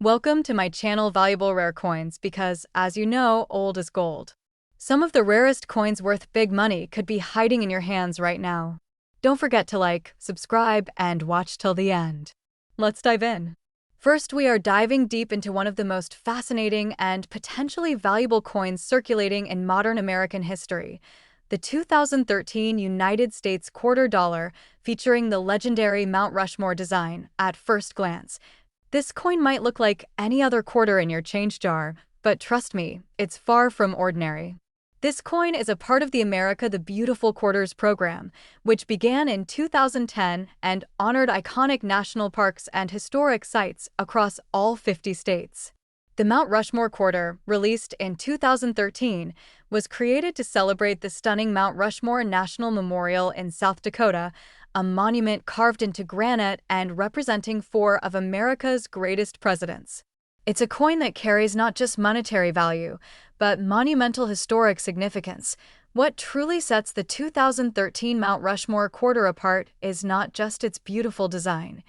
Welcome to my channel Valuable Rare Coins because, as you know, old is gold. Some of the rarest coins worth big money could be hiding in your hands right now. Don't forget to like, subscribe, and watch till the end. Let's dive in. First, we are diving deep into one of the most fascinating and potentially valuable coins circulating in modern American history, the 2013 United States quarter dollar featuring the legendary Mount Rushmore design. At first glance, this coin might look like any other quarter in your change jar, but trust me, it's far from ordinary. This coin is a part of the America the Beautiful Quarters program, which began in 2010 and honored iconic national parks and historic sites across all 50 states. The Mount Rushmore quarter, released in 2013, was created to celebrate the stunning Mount Rushmore National Memorial in South Dakota, a monument carved into granite and representing four of America's greatest presidents. It's a coin that carries not just monetary value, but monumental historic significance. What truly sets the 2013 Mount Rushmore quarter apart is not just its beautiful design,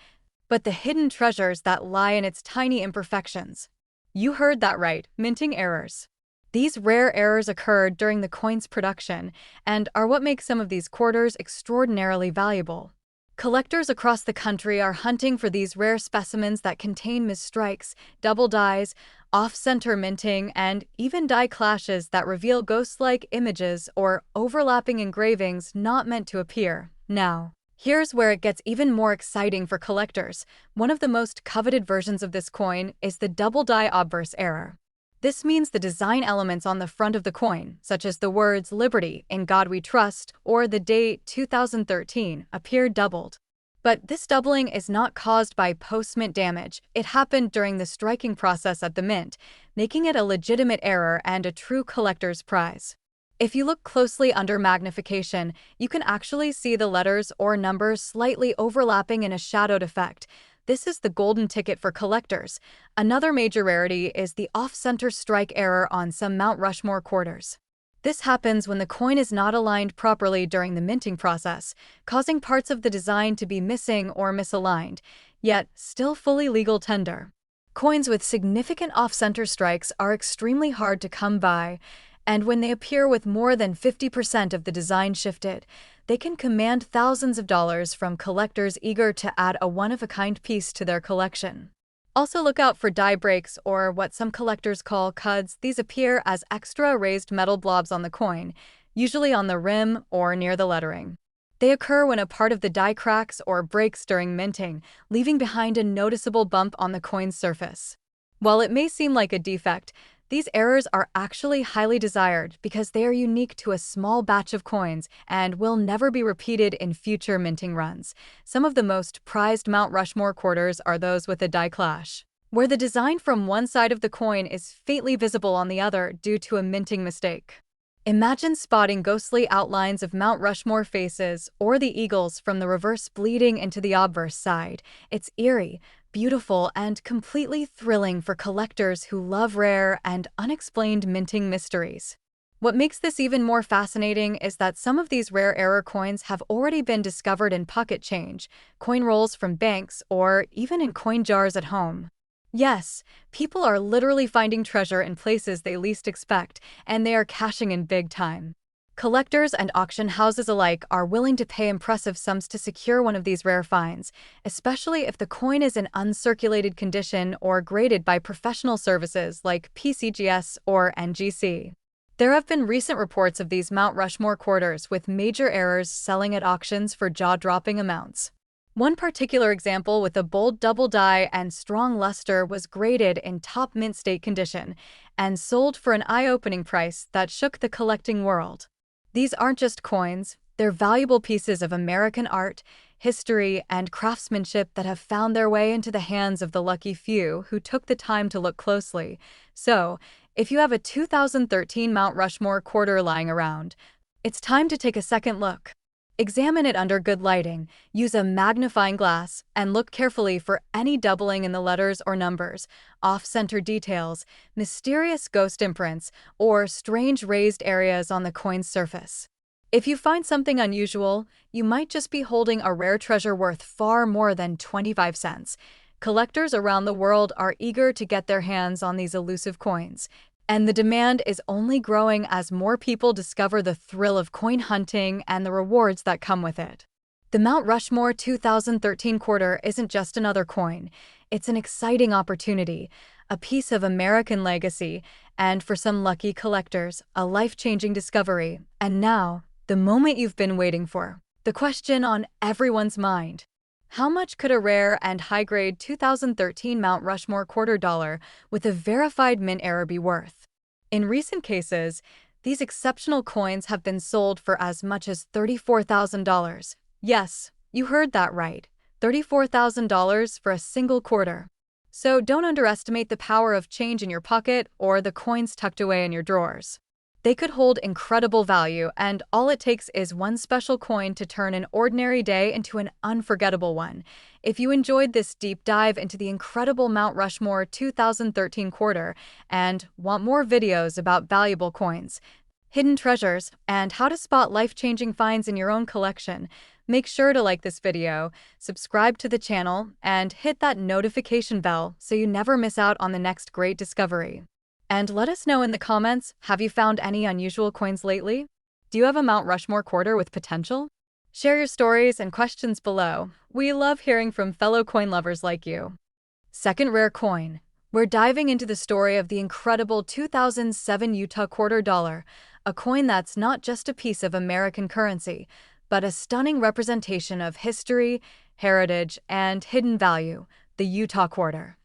but the hidden treasures that lie in its tiny imperfections. You heard that right, minting errors. These rare errors occurred during the coin's production and are what makes some of these quarters extraordinarily valuable. Collectors across the country are hunting for these rare specimens that contain misstrikes, double dies, off-center minting, and even die clashes that reveal ghost-like images or overlapping engravings not meant to appear. Now, here's where it gets even more exciting for collectors. One of the most coveted versions of this coin is the double die obverse error. This means the design elements on the front of the coin, such as the words "Liberty, in God We Trust," or the date 2013, appear doubled. But this doubling is not caused by post-mint damage. It happened during the striking process at the mint, making it a legitimate error and a true collector's prize. If you look closely under magnification, you can actually see the letters or numbers slightly overlapping in a shadowed effect. This is the golden ticket for collectors. Another major rarity is the off-center strike error on some Mount Rushmore quarters. This happens when the coin is not aligned properly during the minting process, causing parts of the design to be missing or misaligned, yet still fully legal tender. Coins with significant off-center strikes are extremely hard to come by, and when they appear with more than 50% of the design shifted, they can command thousands of dollars from collectors eager to add a one-of-a-kind piece to their collection. Also look out for die breaks, or what some collectors call cuds. These appear as extra raised metal blobs on the coin, usually on the rim or near the lettering. They occur when a part of the die cracks or breaks during minting, leaving behind a noticeable bump on the coin's surface. While it may seem like a defect, these errors are actually highly desired because they are unique to a small batch of coins and will never be repeated in future minting runs. Some of the most prized Mount Rushmore quarters are those with a die clash, where the design from one side of the coin is faintly visible on the other due to a minting mistake. Imagine spotting ghostly outlines of Mount Rushmore faces or the eagles from the reverse bleeding into the obverse side. It's eerie, beautiful, and completely thrilling for collectors who love rare and unexplained minting mysteries. What makes this even more fascinating is that some of these rare error coins have already been discovered in pocket change, coin rolls from banks, or even in coin jars at home. Yes, people are literally finding treasure in places they least expect, and they are cashing in big time. Collectors and auction houses alike are willing to pay impressive sums to secure one of these rare finds, especially if the coin is in uncirculated condition or graded by professional services like PCGS or NGC. There have been recent reports of these Mount Rushmore quarters with major errors selling at auctions for jaw-dropping amounts. One particular example with a bold double die and strong luster was graded in top mint state condition and sold for an eye-opening price that shook the collecting world. These aren't just coins, they're valuable pieces of American art, history, and craftsmanship that have found their way into the hands of the lucky few who took the time to look closely. So, if you have a 2013 Mount Rushmore quarter lying around, it's time to take a second look. Examine it under good lighting, use a magnifying glass, and look carefully for any doubling in the letters or numbers, off-center details, mysterious ghost imprints, or strange raised areas on the coin's surface. If you find something unusual, you might just be holding a rare treasure worth far more than 25 cents. Collectors around the world are eager to get their hands on these elusive coins, and the demand is only growing as more people discover the thrill of coin hunting and the rewards that come with it. The Mount Rushmore 2013 quarter isn't just another coin, it's an exciting opportunity, a piece of American legacy, and for some lucky collectors, a life-changing discovery. And now, the moment you've been waiting for, the question on everyone's mind. How much could a rare and high-grade 2013 Mount Rushmore quarter dollar with a verified mint error be worth? In recent cases, these exceptional coins have been sold for as much as $34,000. Yes, you heard that right, $34,000 for a single quarter. So don't underestimate the power of change in your pocket or the coins tucked away in your drawers. They could hold incredible value, and all it takes is one special coin to turn an ordinary day into an unforgettable one. If you enjoyed this deep dive into the incredible Mount Rushmore 2013 quarter and want more videos about valuable coins, hidden treasures, and how to spot life-changing finds in your own collection, make sure to like this video, subscribe to the channel, and hit that notification bell so you never miss out on the next great discovery. And let us know in the comments, have you found any unusual coins lately? Do you have a Mount Rushmore quarter with potential? Share your stories and questions below. We love hearing from fellow coin lovers like you. Second rare coin. We're diving into the story of the incredible 2007 Utah quarter dollar, a coin that's not just a piece of American currency, but a stunning representation of history, heritage, and hidden value, the Utah quarter.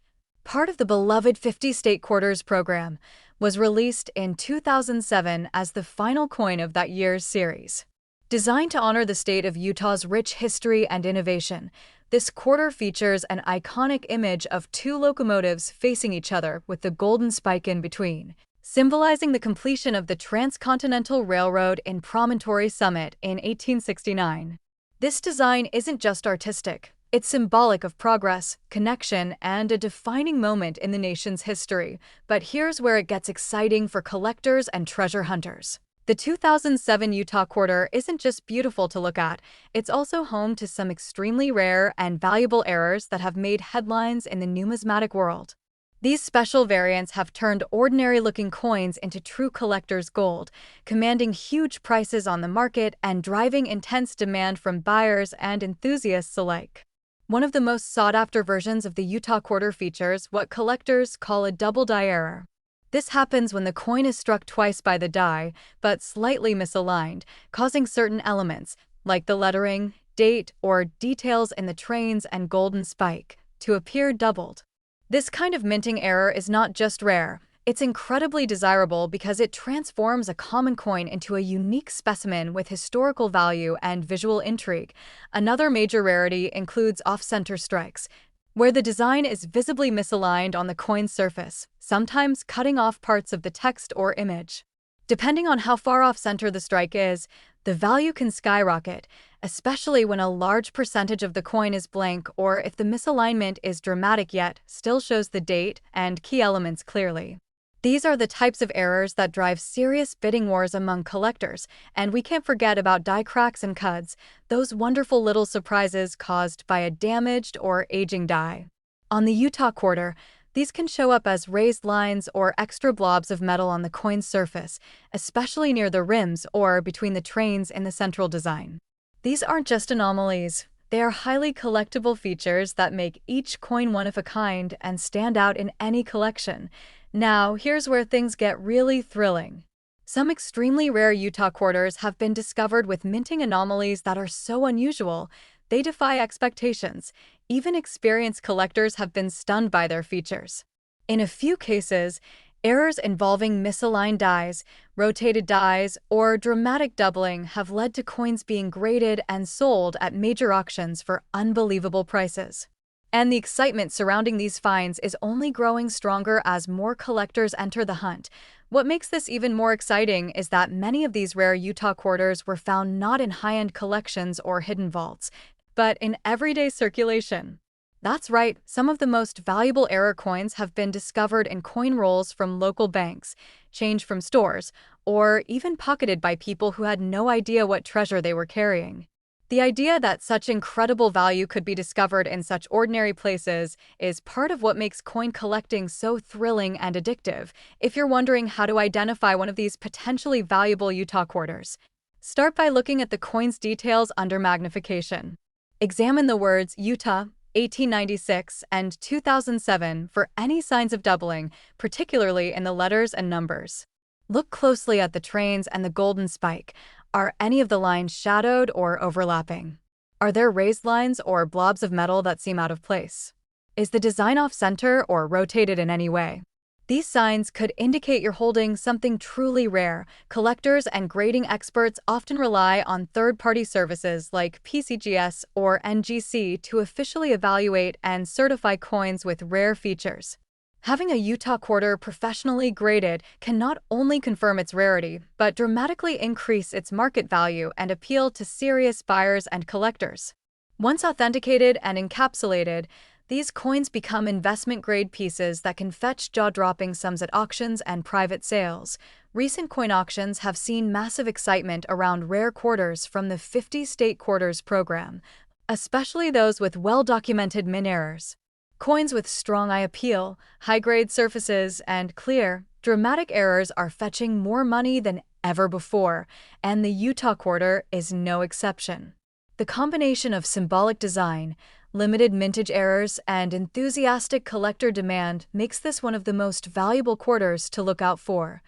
Part of the beloved 50-state quarters program, was released in 2007 as the final coin of that year's series. Designed to honor the state of Utah's rich history and innovation, this quarter features an iconic image of two locomotives facing each other with the golden spike in between, symbolizing the completion of the Transcontinental Railroad in Promontory Summit in 1869. This design isn't just artistic. It's symbolic of progress, connection, and a defining moment in the nation's history. But here's where it gets exciting for collectors and treasure hunters. The 2007 Utah quarter isn't just beautiful to look at, it's also home to some extremely rare and valuable errors that have made headlines in the numismatic world. These special variants have turned ordinary-looking coins into true collector's gold, commanding huge prices on the market and driving intense demand from buyers and enthusiasts alike. One of the most sought-after versions of the Utah quarter features what collectors call a double die error. This happens when the coin is struck twice by the die, but slightly misaligned, causing certain elements, like the lettering, date, or details in the trains and golden spike, to appear doubled. This kind of minting error is not just rare, it's incredibly desirable because it transforms a common coin into a unique specimen with historical value and visual intrigue. Another major rarity includes off-center strikes, where the design is visibly misaligned on the coin's surface, sometimes cutting off parts of the text or image. Depending on how far off-center the strike is, the value can skyrocket, especially when a large percentage of the coin is blank or if the misalignment is dramatic yet still shows the date and key elements clearly. These are the types of errors that drive serious bidding wars among collectors, and we can't forget about die cracks and cuds, those wonderful little surprises caused by a damaged or aging die. On the Utah quarter, these can show up as raised lines or extra blobs of metal on the coin's surface, especially near the rims or between the trains in the central design. These aren't just anomalies. They are highly collectible features that make each coin one of a kind and stand out in any collection. Now, here's where things get really thrilling. Some extremely rare Utah quarters have been discovered with minting anomalies that are so unusual, they defy expectations. Even experienced collectors have been stunned by their features. In a few cases, errors involving misaligned dies, rotated dies, or dramatic doubling have led to coins being graded and sold at major auctions for unbelievable prices. And the excitement surrounding these finds is only growing stronger as more collectors enter the hunt. What makes this even more exciting is that many of these rare Utah quarters were found not in high-end collections or hidden vaults, but in everyday circulation. That's right, some of the most valuable error coins have been discovered in coin rolls from local banks, change from stores, or even pocketed by people who had no idea what treasure they were carrying. The idea that such incredible value could be discovered in such ordinary places is part of what makes coin collecting so thrilling and addictive. If you're wondering how to identify one of these potentially valuable Utah quarters, start by looking at the coin's details under magnification. Examine the words Utah, 1896, and 2007 for any signs of doubling, particularly in the letters and numbers. Look closely at the trains and the golden spike. Are any of the lines shadowed or overlapping? Are there raised lines or blobs of metal that seem out of place? Is the design off-center or rotated in any way? These signs could indicate you're holding something truly rare. Collectors and grading experts often rely on third-party services like PCGS or NGC to officially evaluate and certify coins with rare features. Having a Utah quarter professionally graded can not only confirm its rarity, but dramatically increase its market value and appeal to serious buyers and collectors. Once authenticated and encapsulated, these coins become investment-grade pieces that can fetch jaw-dropping sums at auctions and private sales. Recent coin auctions have seen massive excitement around rare quarters from the 50-state quarters program, especially those with well-documented min errors. Coins with strong eye appeal, high-grade surfaces, and clear, dramatic errors are fetching more money than ever before, and the Utah quarter is no exception. The combination of symbolic design, limited mintage errors, and enthusiastic collector demand makes this one of the most valuable quarters to look out for.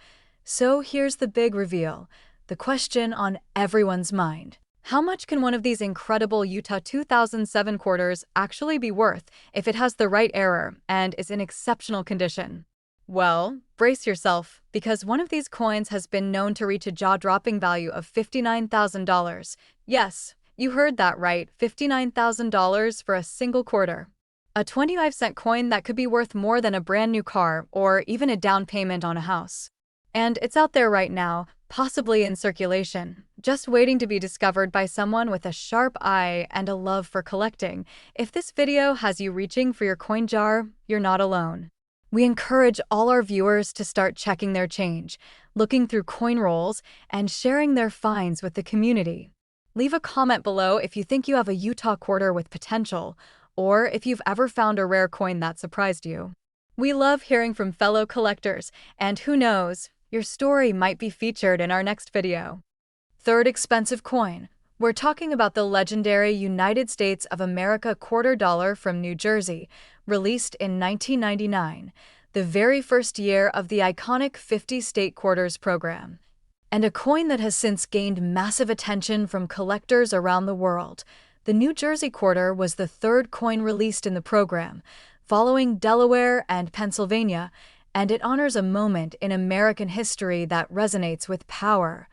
So here's the big reveal, the question on everyone's mind. How much can one of these incredible Utah 2007 quarters actually be worth if it has the right error and is in exceptional condition? Well, brace yourself, because one of these coins has been known to reach a jaw-dropping value of $59,000. Yes, you heard that right, $59,000 for a single quarter. A 25-cent coin that could be worth more than a brand new car or even a down payment on a house. And it's out there right now, possibly in circulation, just waiting to be discovered by someone with a sharp eye and a love for collecting. If this video has you reaching for your coin jar, you're not alone. We encourage all our viewers to start checking their change, looking through coin rolls, and sharing their finds with the community. Leave a comment below if you think you have a Utah quarter with potential, or if you've ever found a rare coin that surprised you. We love hearing from fellow collectors, and who knows, your story might be featured in our next video. Third expensive coin. We're talking about the legendary United States of America quarter dollar from New Jersey, released in 1999, the very first year of the iconic 50-state quarters program. And a coin that has since gained massive attention from collectors around the world. The New Jersey quarter was the third coin released in the program, following Delaware and Pennsylvania, and it honors a moment in American history that resonates with power,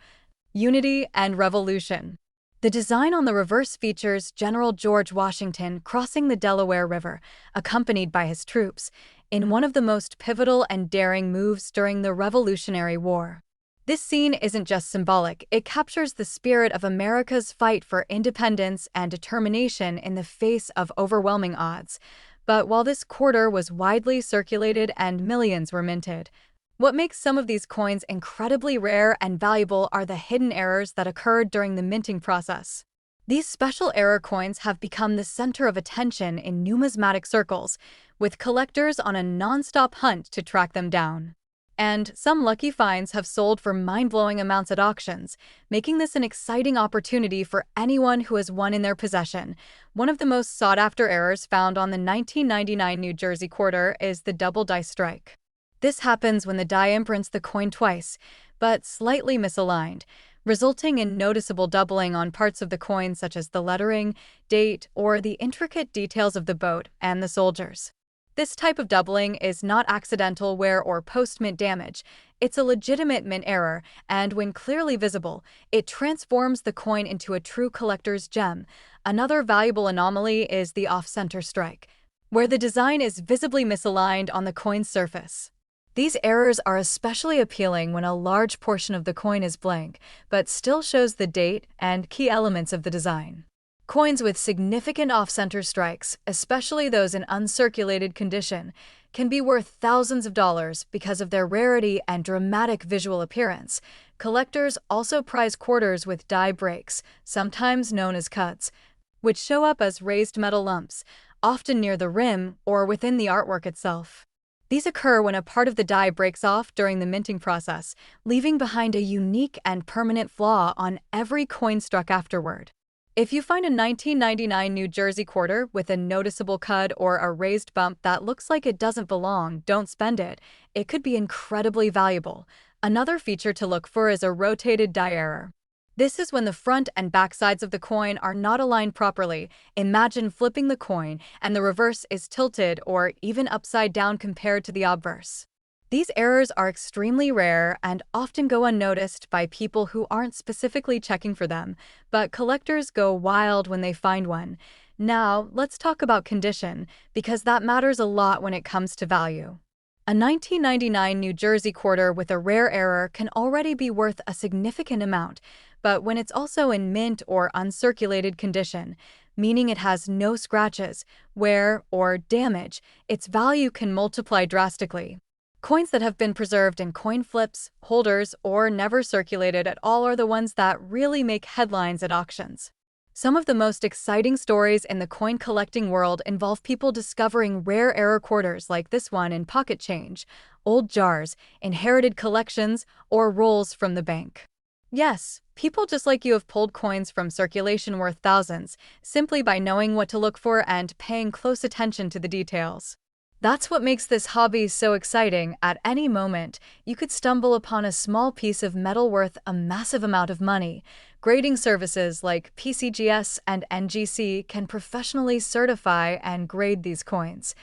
unity, and revolution. The design on the reverse features General George Washington crossing the Delaware River, accompanied by his troops, in one of the most pivotal and daring moves during the Revolutionary War. This scene isn't just symbolic, it captures the spirit of America's fight for independence and determination in the face of overwhelming odds. But while this quarter was widely circulated and millions were minted, what makes some of these coins incredibly rare and valuable are the hidden errors that occurred during the minting process. These special error coins have become the center of attention in numismatic circles, with collectors on a non-stop hunt to track them down. And some lucky finds have sold for mind-blowing amounts at auctions, making this an exciting opportunity for anyone who has one in their possession. One of the most sought-after errors found on the 1999 New Jersey quarter is the double die strike. This happens when the die imprints the coin twice, but slightly misaligned, resulting in noticeable doubling on parts of the coin such as the lettering, date, or the intricate details of the boat and the soldiers. This type of doubling is not accidental wear or post-mint damage. It's a legitimate mint error, and when clearly visible, it transforms the coin into a true collector's gem. Another valuable anomaly is the off-center strike, where the design is visibly misaligned on the coin's surface. These errors are especially appealing when a large portion of the coin is blank, but still shows the date and key elements of the design. Coins with significant off-center strikes, especially those in uncirculated condition, can be worth thousands of dollars because of their rarity and dramatic visual appearance. Collectors also prize quarters with die breaks, sometimes known as cuts, which show up as raised metal lumps, often near the rim or within the artwork itself. These occur when a part of the die breaks off during the minting process, leaving behind a unique and permanent flaw on every coin struck afterward. If you find a 1999 New Jersey quarter with a noticeable cut or a raised bump that looks like it doesn't belong, don't spend it. It could be incredibly valuable. Another feature to look for is a rotated die error. This is when the front and back sides of the coin are not aligned properly. Imagine flipping the coin and the reverse is tilted or even upside down compared to the obverse. These errors are extremely rare and often go unnoticed by people who aren't specifically checking for them, but collectors go wild when they find one. Now, let's talk about condition, because that matters a lot when it comes to value. A 1999 New Jersey quarter with a rare error can already be worth a significant amount, but when it's also in mint or uncirculated condition, meaning it has no scratches, wear, or damage, its value can multiply drastically. Coins that have been preserved in coin flips, holders, or never circulated at all are the ones that really make headlines at auctions. Some of the most exciting stories in the coin collecting world involve people discovering rare error quarters like this one in pocket change, old jars, inherited collections, or rolls from the bank. Yes, people just like you have pulled coins from circulation worth thousands, simply by knowing what to look for and paying close attention to the details. That's what makes this hobby so exciting. At any moment, you could stumble upon a small piece of metal worth a massive amount of money. Grading services like PCGS and NGC can professionally certify and grade these coins.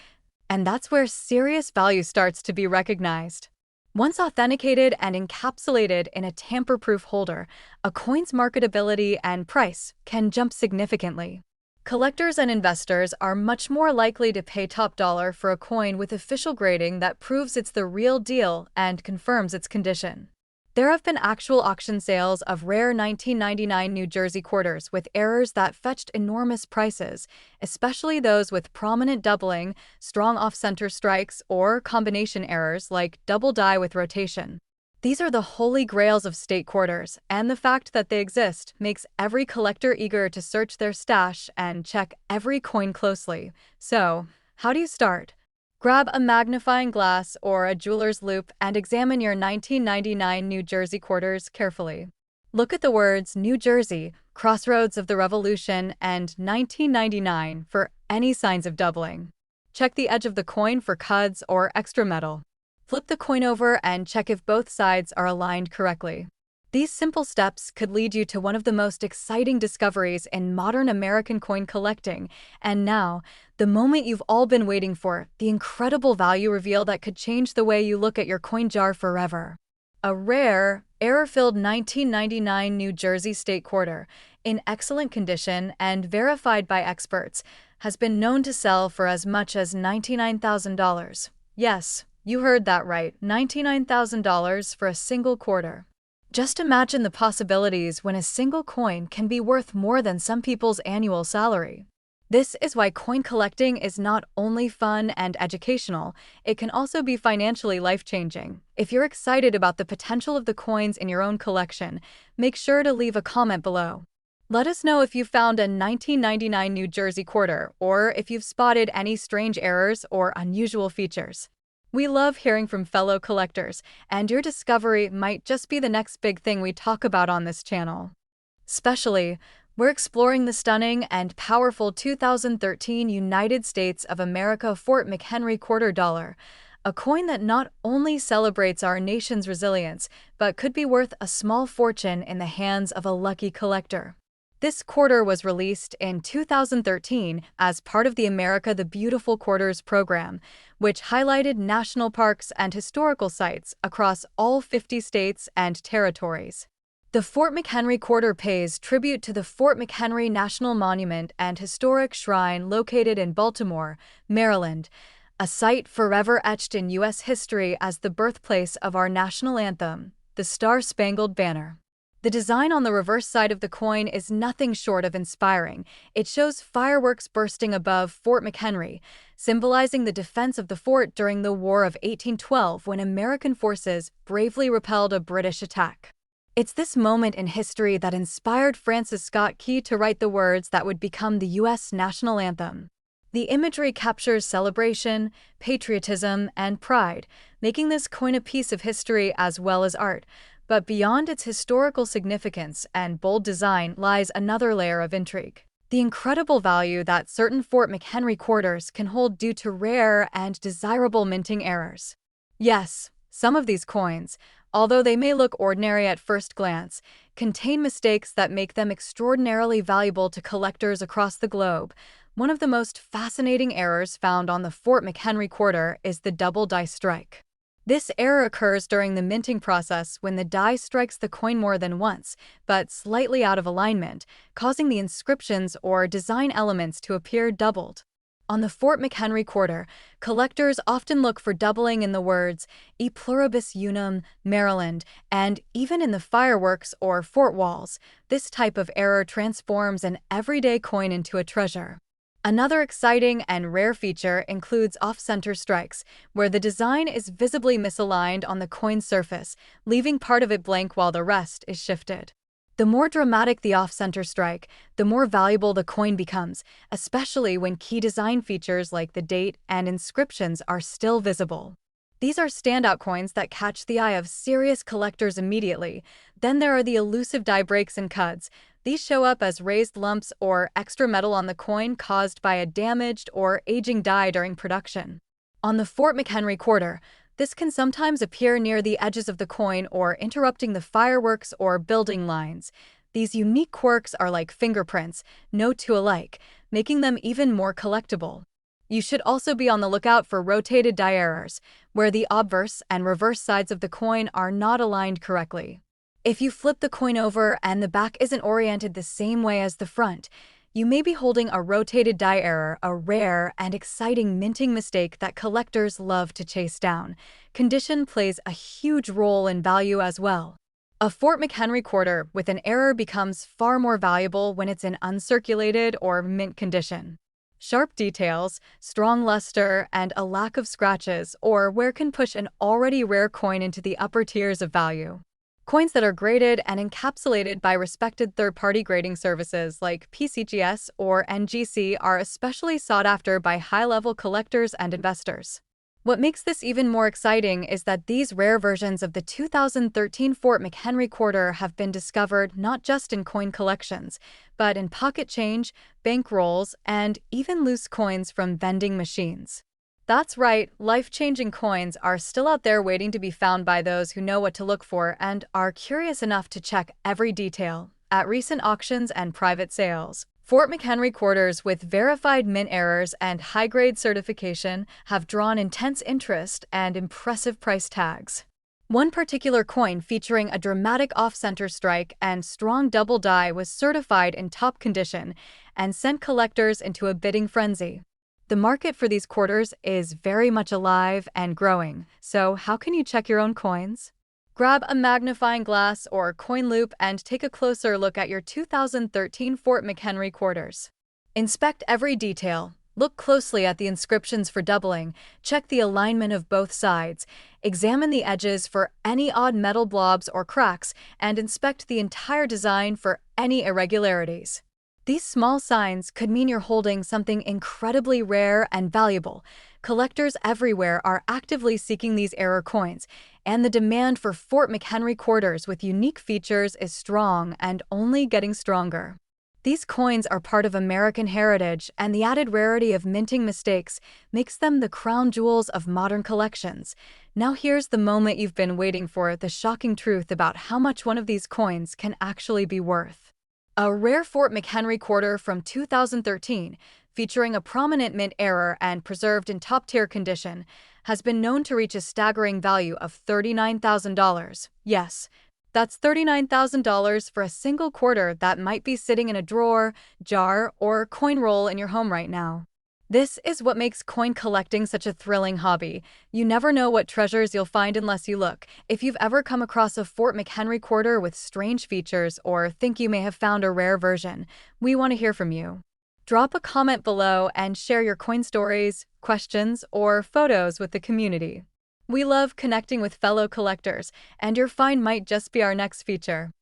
And that's where serious value starts to be recognized. Once authenticated and encapsulated in a tamper-proof holder, a coin's marketability and price can jump significantly. Collectors and investors are much more likely to pay top dollar for a coin with official grading that proves it's the real deal and confirms its condition. There have been actual auction sales of rare 1999 New Jersey quarters with errors that fetched enormous prices, especially those with prominent doubling, strong off-center strikes, or combination errors like double die with rotation. These are the holy grails of state quarters, and the fact that they exist makes every collector eager to search their stash and check every coin closely. So, how do you start? Grab a magnifying glass or a jeweler's loupe and examine your 1999 New Jersey quarters carefully. Look at the words New Jersey, Crossroads of the Revolution, and 1999 for any signs of doubling. Check the edge of the coin for cuds or extra metal. Flip the coin over and check if both sides are aligned correctly. These simple steps could lead you to one of the most exciting discoveries in modern American coin collecting. And now, the moment you've all been waiting for, the incredible value reveal that could change the way you look at your coin jar forever. A rare, error-filled 1999 New Jersey state quarter, in excellent condition and verified by experts, has been known to sell for as much as $99,000. Yes, you heard that right, $99,000 for a single quarter. Just imagine the possibilities when a single coin can be worth more than some people's annual salary. This is why coin collecting is not only fun and educational, it can also be financially life-changing. If you're excited about the potential of the coins in your own collection, make sure to leave a comment below. Let us know if you found a 1999 New Jersey quarter, or if you've spotted any strange errors or unusual features. We love hearing from fellow collectors, and your discovery might just be the next big thing we talk about on this channel. Especially, we're exploring the stunning and powerful 2013 United States of America Fort McHenry quarter dollar, a coin that not only celebrates our nation's resilience, but could be worth a small fortune in the hands of a lucky collector. This quarter was released in 2013 as part of the America the Beautiful Quarters program, which highlighted national parks and historical sites across all 50 states and territories. The Fort McHenry quarter pays tribute to the Fort McHenry National Monument and Historic Shrine located in Baltimore, Maryland, a site forever etched in U.S. history as the birthplace of our national anthem, the Star-Spangled Banner. The design on the reverse side of the coin is nothing short of inspiring. It shows fireworks bursting above Fort McHenry, symbolizing the defense of the fort during the War of 1812 when American forces bravely repelled a British attack. It's this moment in history that inspired Francis Scott Key to write the words that would become the U.S. national anthem. The imagery captures celebration, patriotism, and pride, making this coin a piece of history as well as art. But beyond its historical significance and bold design lies another layer of intrigue. The incredible value that certain Fort McHenry quarters can hold due to rare and desirable minting errors. Yes, some of these coins, although they may look ordinary at first glance, contain mistakes that make them extraordinarily valuable to collectors across the globe. One of the most fascinating errors found on the Fort McHenry quarter is the double die strike. This error occurs during the minting process when the die strikes the coin more than once, but slightly out of alignment, causing the inscriptions or design elements to appear doubled. On the Fort McHenry quarter, collectors often look for doubling in the words "E pluribus unum, Maryland," and even in the fireworks or fort walls. This type of error transforms an everyday coin into a treasure. Another exciting and rare feature includes off-center strikes, where the design is visibly misaligned on the coin's surface, leaving part of it blank while the rest is shifted. The more dramatic the off-center strike, the more valuable the coin becomes, especially when key design features like the date and inscriptions are still visible. These are standout coins that catch the eye of serious collectors immediately. Then there are the elusive die breaks and cuts. These show up as raised lumps or extra metal on the coin caused by a damaged or aging die during production. On the Fort McHenry quarter, this can sometimes appear near the edges of the coin or interrupting the fireworks or building lines. These unique quirks are like fingerprints, no two alike, making them even more collectible. You should also be on the lookout for rotated die errors, where the obverse and reverse sides of the coin are not aligned correctly. If you flip the coin over and the back isn't oriented the same way as the front, you may be holding a rotated die error, a rare and exciting minting mistake that collectors love to chase down. Condition plays a huge role in value as well. A Fort McHenry quarter with an error becomes far more valuable when it's in uncirculated or mint condition. Sharp details, strong luster, and a lack of scratches or wear can push an already rare coin into the upper tiers of value. Coins that are graded and encapsulated by respected third-party grading services like PCGS or NGC are especially sought after by high-level collectors and investors. What makes this even more exciting is that these rare versions of the 2013 Fort McHenry quarter have been discovered not just in coin collections, but in pocket change, bank rolls, and even loose coins from vending machines. That's right, life-changing coins are still out there waiting to be found by those who know what to look for and are curious enough to check every detail. At recent auctions and private sales, Fort McHenry quarters with verified mint errors and high-grade certification have drawn intense interest and impressive price tags. One particular coin featuring a dramatic off-center strike and strong double die was certified in top condition and sent collectors into a bidding frenzy. The market for these quarters is very much alive and growing, so how can you check your own coins? Grab a magnifying glass or coin loop and take a closer look at your 2013 Fort McHenry quarters. Inspect every detail, look closely at the inscriptions for doubling, check the alignment of both sides, examine the edges for any odd metal blobs or cracks, and inspect the entire design for any irregularities. These small signs could mean you're holding something incredibly rare and valuable. Collectors everywhere are actively seeking these error coins, and the demand for Fort McHenry quarters with unique features is strong and only getting stronger. These coins are part of American heritage, and the added rarity of minting mistakes makes them the crown jewels of modern collections. Now here's the moment you've been waiting for, the shocking truth about how much one of these coins can actually be worth. A rare Fort McHenry quarter from 2013, featuring a prominent mint error and preserved in top-tier condition, has been known to reach a staggering value of $39,000. Yes, that's $39,000 for a single quarter that might be sitting in a drawer, jar, or coin roll in your home right now. This is what makes coin collecting such a thrilling hobby. You never know what treasures you'll find unless you look. If you've ever come across a Fort McHenry quarter with strange features or think you may have found a rare version, we want to hear from you. Drop a comment below and share your coin stories, questions, or photos with the community. We love connecting with fellow collectors, and your find might just be our next feature.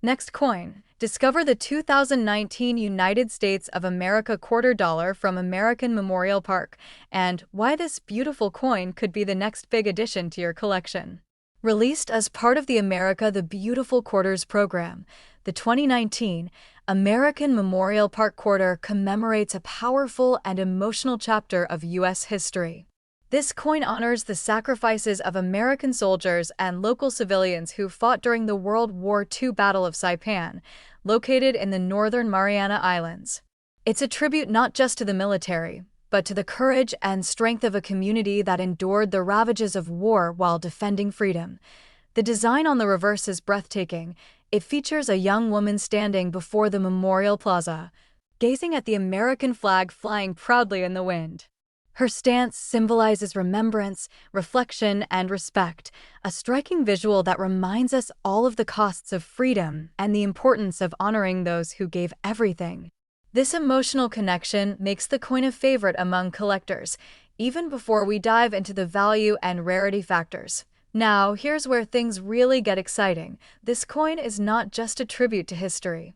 Next coin. Discover the 2019 United States of America quarter dollar from American Memorial Park and why this beautiful coin could be the next big addition to your collection. Released as part of the America the Beautiful Quarters program, the 2019 American Memorial Park quarter commemorates a powerful and emotional chapter of U.S. history. This coin honors the sacrifices of American soldiers and local civilians who fought during the World War II Battle of Saipan, located in the northern Mariana Islands. It's a tribute not just to the military, but to the courage and strength of a community that endured the ravages of war while defending freedom. The design on the reverse is breathtaking. It features a young woman standing before the Memorial Plaza, gazing at the American flag flying proudly in the wind. Her stance symbolizes remembrance, reflection, and respect, a striking visual that reminds us all of the costs of freedom and the importance of honoring those who gave everything. This emotional connection makes the coin a favorite among collectors, even before we dive into the value and rarity factors. Now, here's where things really get exciting. This coin is not just a tribute to history.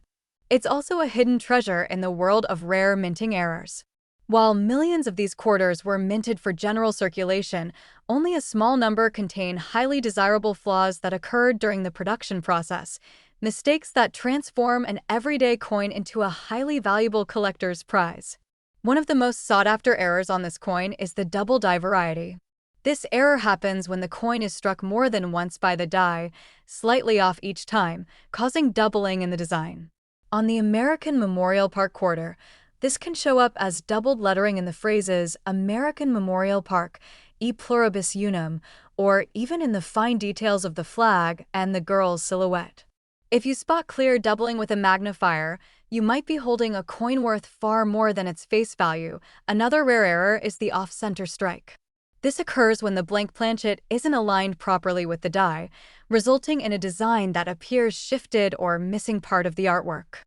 It's also a hidden treasure in the world of rare minting errors. While millions of these quarters were minted for general circulation, only a small number contain highly desirable flaws that occurred during the production process, mistakes that transform an everyday coin into a highly valuable collector's prize. One of the most sought-after errors on this coin is the double die variety. This error happens when the coin is struck more than once by the die, slightly off each time, causing doubling in the design. On the American Memorial Park quarter, this can show up as doubled lettering in the phrases American Memorial Park, e pluribus unum, or even in the fine details of the flag and the girl's silhouette. If you spot clear doubling with a magnifier, you might be holding a coin worth far more than its face value. Another rare error is the off-center strike. This occurs when the blank planchet isn't aligned properly with the die, resulting in a design that appears shifted or missing part of the artwork.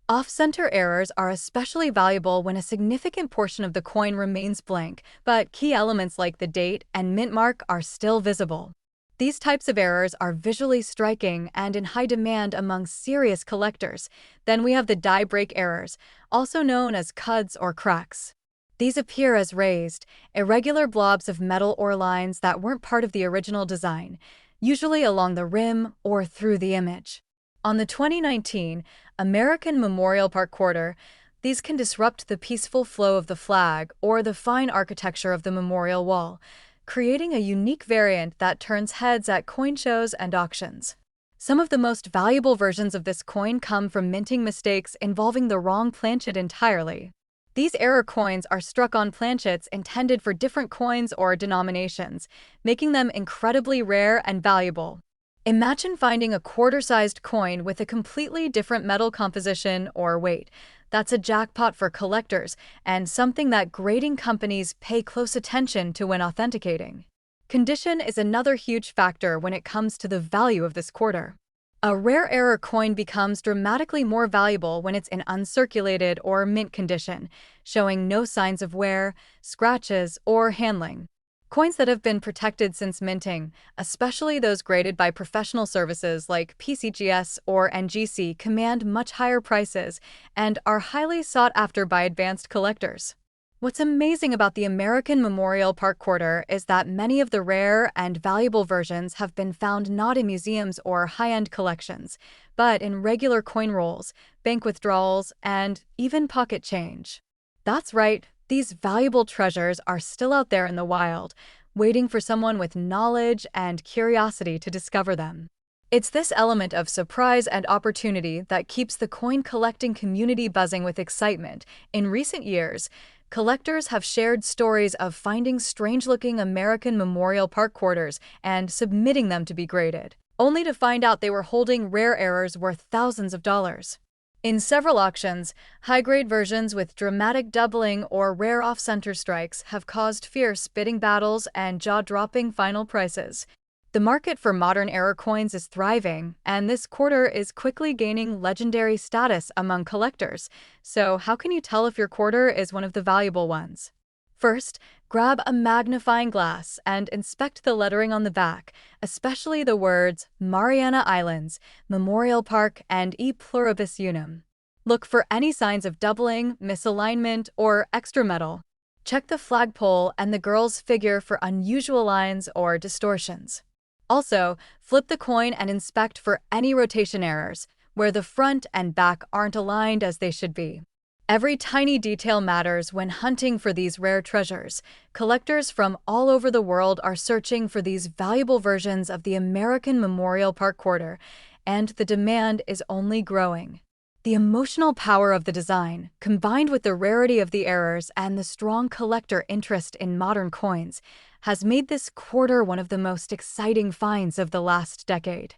Off-center errors are especially valuable when a significant portion of the coin remains blank, but key elements like the date and mint mark are still visible. These types of errors are visually striking and in high demand among serious collectors. Then we have the die break errors, also known as cuds or cracks. These appear as raised, irregular blobs of metal or lines that weren't part of the original design, usually along the rim or through the image. On the 2019 American Memorial Park quarter, these can disrupt the peaceful flow of the flag or the fine architecture of the memorial wall, creating a unique variant that turns heads at coin shows and auctions. Some of the most valuable versions of this coin come from minting mistakes involving the wrong planchet entirely. These error coins are struck on planchets intended for different coins or denominations, making them incredibly rare and valuable. Imagine finding a quarter-sized coin with a completely different metal composition or weight. That's a jackpot for collectors and something that grading companies pay close attention to when authenticating. Condition is another huge factor when it comes to the value of this quarter. A rare error coin becomes dramatically more valuable when it's in uncirculated or mint condition, showing no signs of wear, scratches, or handling. Coins that have been protected since minting, especially those graded by professional services like PCGS or NGC, command much higher prices and are highly sought after by advanced collectors. What's amazing about the American Memorial Park quarter is that many of the rare and valuable versions have been found not in museums or high-end collections, but in regular coin rolls, bank withdrawals, and even pocket change. That's right. These valuable treasures are still out there in the wild, waiting for someone with knowledge and curiosity to discover them. It's this element of surprise and opportunity that keeps the coin collecting community buzzing with excitement. In recent years, collectors have shared stories of finding strange-looking American Memorial Park quarters and submitting them to be graded, only to find out they were holding rare errors worth thousands of dollars. In several auctions, high-grade versions with dramatic doubling or rare off-center strikes have caused fierce bidding battles and jaw-dropping final prices. The market for modern era coins is thriving, and this quarter is quickly gaining legendary status among collectors. So, how can you tell if your quarter is one of the valuable ones? First, grab a magnifying glass and inspect the lettering on the back, especially the words Mariana Islands, Memorial Park, and E Pluribus Unum. Look for any signs of doubling, misalignment, or extra metal. Check the flagpole and the girl's figure for unusual lines or distortions. Also, flip the coin and inspect for any rotation errors, where the front and back aren't aligned as they should be. Every tiny detail matters when hunting for these rare treasures. Collectors from all over the world are searching for these valuable versions of the American Memorial Park quarter, and the demand is only growing. The emotional power of the design, combined with the rarity of the errors and the strong collector interest in modern coins, has made this quarter one of the most exciting finds of the last decade.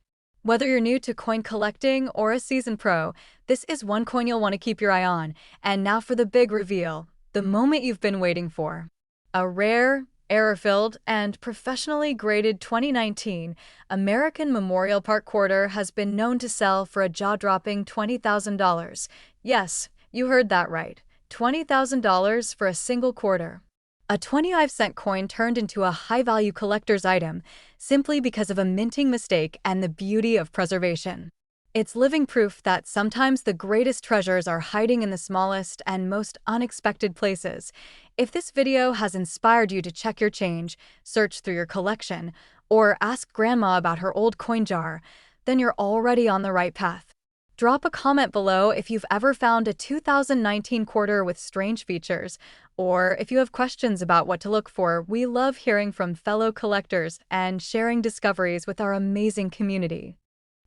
Whether you're new to coin collecting or a seasoned pro, this is one coin you'll want to keep your eye on. And now for the big reveal, the moment you've been waiting for. A rare, error-filled, and professionally graded 2019 American Memorial Park quarter has been known to sell for a jaw-dropping $20,000. Yes, you heard that right. $20,000 for a single quarter. A 25-cent coin turned into a high-value collector's item simply because of a minting mistake and the beauty of preservation. It's living proof that sometimes the greatest treasures are hiding in the smallest and most unexpected places. If this video has inspired you to check your change, search through your collection, or ask Grandma about her old coin jar, then you're already on the right path. Drop a comment below if you've ever found a 2019 quarter with strange features, or if you have questions about what to look for. We love hearing from fellow collectors and sharing discoveries with our amazing community.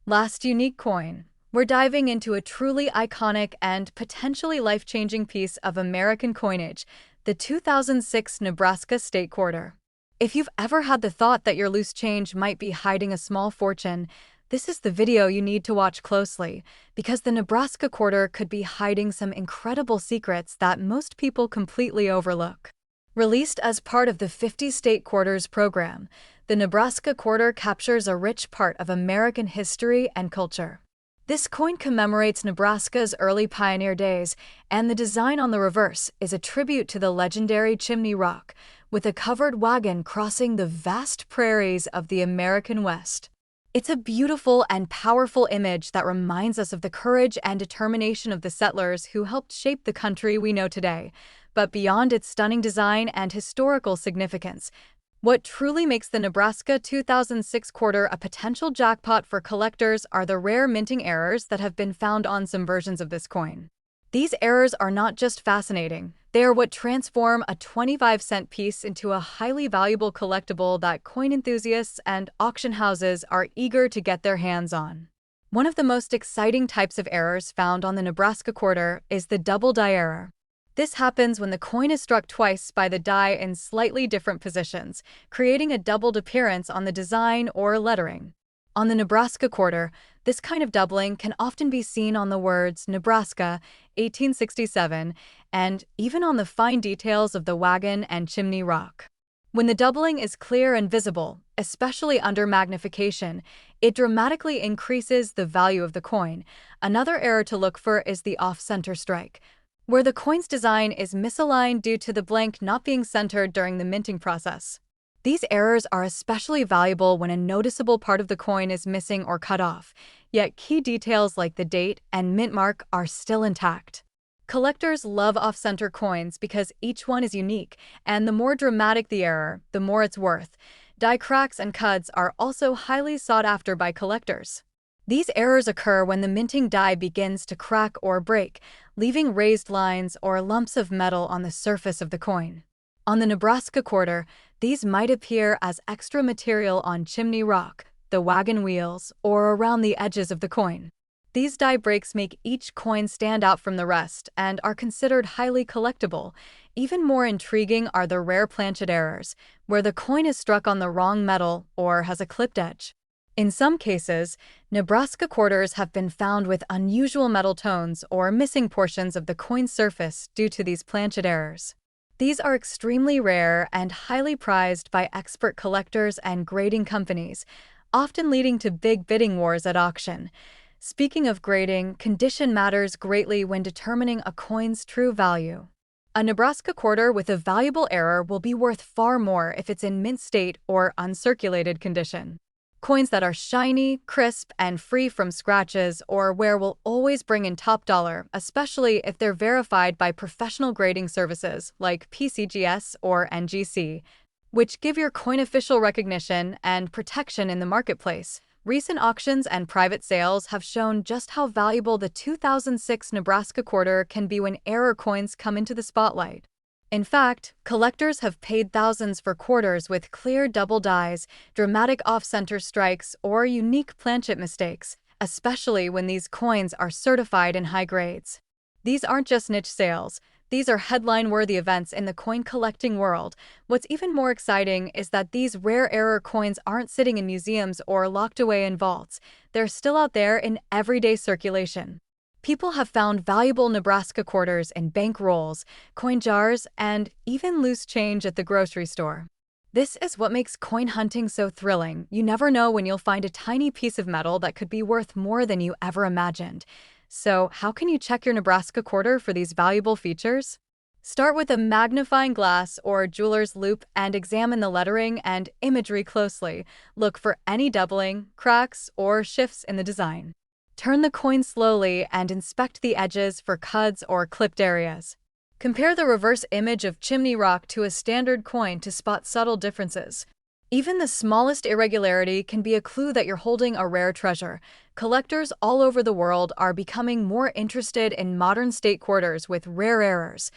Last unique coin. We're diving into a truly iconic and potentially life-changing piece of American coinage, the 2006 Nebraska State Quarter. If you've ever had the thought that your loose change might be hiding a small fortune, this is the video you need to watch closely, because the Nebraska quarter could be hiding some incredible secrets that most people completely overlook. Released as part of the 50 State Quarters program, the Nebraska quarter captures a rich part of American history and culture. This coin commemorates Nebraska's early pioneer days, and the design on the reverse is a tribute to the legendary Chimney Rock, with a covered wagon crossing the vast prairies of the American West. It's a beautiful and powerful image that reminds us of the courage and determination of the settlers who helped shape the country we know today. But beyond its stunning design and historical significance, what truly makes the Nebraska 2006 quarter a potential jackpot for collectors are the rare minting errors that have been found on some versions of this coin. These errors are not just fascinating, they are what transform a 25-cent piece into a highly valuable collectible that coin enthusiasts and auction houses are eager to get their hands on. One of the most exciting types of errors found on the Nebraska quarter is the double die error. This happens when the coin is struck twice by the die in slightly different positions, creating a doubled appearance on the design or lettering. On the Nebraska quarter, this kind of doubling can often be seen on the words Nebraska, 1867, and even on the fine details of the wagon and chimney rock. When the doubling is clear and visible, especially under magnification, it dramatically increases the value of the coin. Another error to look for is the off-center strike, where the coin's design is misaligned due to the blank not being centered during the minting process. These errors are especially valuable when a noticeable part of the coin is missing or cut off, yet key details like the date and mint mark are still intact. Collectors love off-center coins because each one is unique, and the more dramatic the error, the more it's worth. Die cracks and cuts are also highly sought after by collectors. These errors occur when the minting die begins to crack or break, leaving raised lines or lumps of metal on the surface of the coin. On the Nebraska quarter, these might appear as extra material on chimney rock, the wagon wheels, or around the edges of the coin. These die breaks make each coin stand out from the rest and are considered highly collectible. Even more intriguing are the rare planchet errors, where the coin is struck on the wrong metal or has a clipped edge. In some cases, Nebraska quarters have been found with unusual metal tones or missing portions of the coin's surface due to these planchet errors. These are extremely rare and highly prized by expert collectors and grading companies, often leading to big bidding wars at auction. Speaking of grading, condition matters greatly when determining a coin's true value. A Nebraska quarter with a valuable error will be worth far more if it's in mint state or uncirculated condition. Coins that are shiny, crisp, and free from scratches or wear will always bring in top dollar, especially if they're verified by professional grading services like PCGS or NGC, which give your coin official recognition and protection in the marketplace. Recent auctions and private sales have shown just how valuable the 2006 Nebraska quarter can be when error coins come into the spotlight. In fact, collectors have paid thousands for quarters with clear double dies, dramatic off-center strikes, or unique planchet mistakes, especially when these coins are certified in high grades. These aren't just niche sales. These are headline-worthy events in the coin collecting world. What's even more exciting is that these rare error coins aren't sitting in museums or locked away in vaults. They're still out there in everyday circulation. People have found valuable Nebraska quarters in bank rolls, coin jars, and even loose change at the grocery store. This is what makes coin hunting so thrilling. You never know when you'll find a tiny piece of metal that could be worth more than you ever imagined. So, how can you check your Nebraska quarter for these valuable features? Start with a magnifying glass or jeweler's loupe and examine the lettering and imagery closely. Look for any doubling, cracks, or shifts in the design. Turn the coin slowly and inspect the edges for cuts or clipped areas. Compare the reverse image of chimney rock to a standard coin to spot subtle differences. Even the smallest irregularity can be a clue that you're holding a rare treasure. Collectors all over the world are becoming more interested in modern state quarters with rare errors.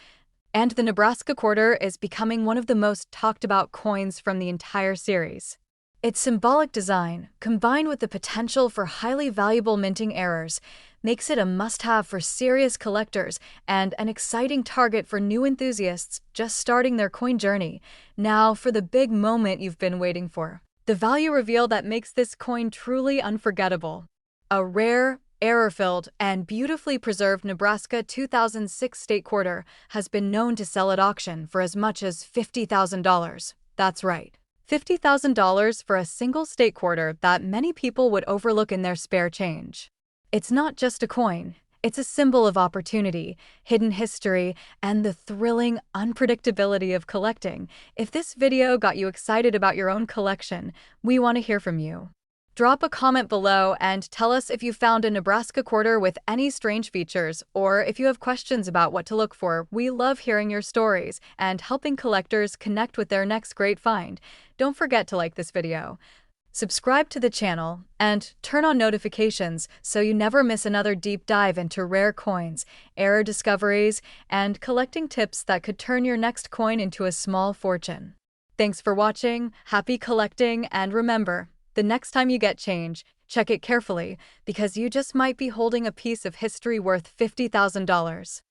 And the Nebraska quarter is becoming one of the most talked about coins from the entire series. Its symbolic design, combined with the potential for highly valuable minting errors, makes it a must-have for serious collectors and an exciting target for new enthusiasts just starting their coin journey. Now for the big moment you've been waiting for. The value reveal that makes this coin truly unforgettable. A rare, error-filled, and beautifully preserved Nebraska 2006 state quarter has been known to sell at auction for as much as $50,000. That's right. $50,000 for a single state quarter that many people would overlook in their spare change. It's not just a coin, it's a symbol of opportunity, hidden history, and the thrilling unpredictability of collecting. If this video got you excited about your own collection, we want to hear from you. Drop a comment below and tell us if you found a Nebraska quarter with any strange features, or if you have questions about what to look for. We love hearing your stories and helping collectors connect with their next great find. Don't forget to like this video, subscribe to the channel, and turn on notifications so you never miss another deep dive into rare coins, error discoveries, and collecting tips that could turn your next coin into a small fortune. Thanks for watching, happy collecting, and remember, the next time you get change, check it carefully because you just might be holding a piece of history worth $50,000.